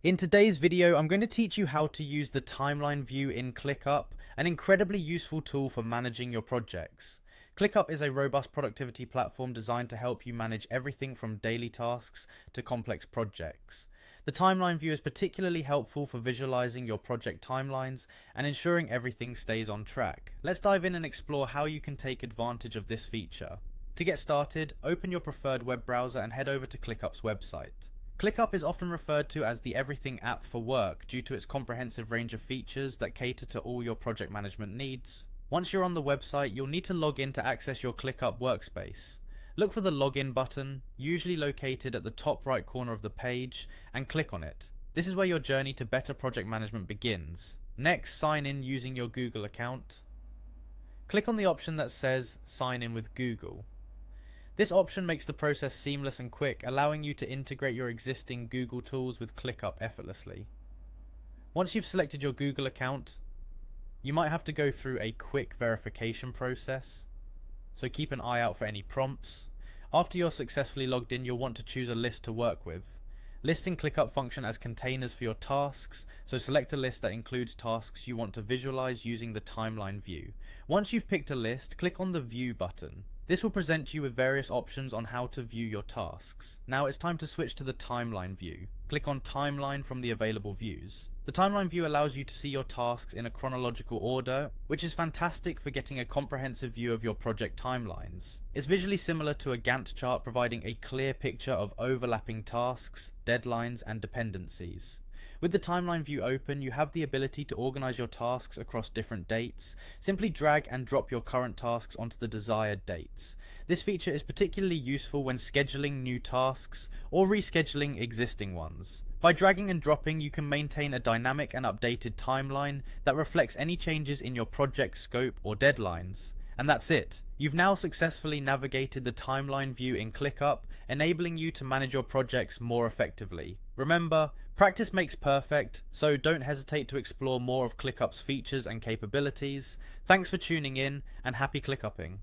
In today's video, I'm going to teach you how to use the timeline view in Clickup, an incredibly useful tool for managing your projects. Clickup is a robust productivity platform designed to help you manage everything from daily tasks to complex projects. The timeline view is particularly helpful for visualizing your project timelines and ensuring everything stays on track. Let's dive in and explore how you can take advantage of this feature. To get started, open your preferred web browser and head over to Clickup's website. Clickup is often referred to as the everything app for work due to its comprehensive range of features that cater to all your project management needs. Once you're on the website, you'll need to log in to access your Clickup workspace. Look for the login button, usually located at the top right corner of the page, and click on it. This is where your journey to better project management begins. Next, sign in using your Google account. Click on the option that says Sign in with Google. This option makes the process seamless and quick, allowing you to integrate your existing Google tools with Clickup effortlessly. Once you've selected your Google account, you might have to go through a quick verification process, so keep an eye out for any prompts. After you're successfully logged in, you'll want to choose a list to work with. Lists in Clickup function as containers for your tasks, so select a list that includes tasks you want to visualize using the timeline view. Once you've picked a list, click on the View button. This will present you with various options on how to view your tasks. Now it's time to switch to the timeline view. Click on Timeline from the available views. The timeline view allows you to see your tasks in a chronological order, which is fantastic for getting a comprehensive view of your project timelines. It's visually similar to a Gantt chart, providing a clear picture of overlapping tasks, deadlines, and dependencies. With the timeline view open, you have the ability to organize your tasks across different dates. Simply drag and drop your current tasks onto the desired dates. This feature is particularly useful when scheduling new tasks or rescheduling existing ones. By dragging and dropping, you can maintain a dynamic and updated timeline that reflects any changes in your project scope or deadlines. And that's it. You've now successfully navigated the timeline view in Clickup, enabling you to manage your projects more effectively. Remember, practice makes perfect, so don't hesitate to explore more of Clickup's features and capabilities. Thanks for tuning in, and happy Clickupping.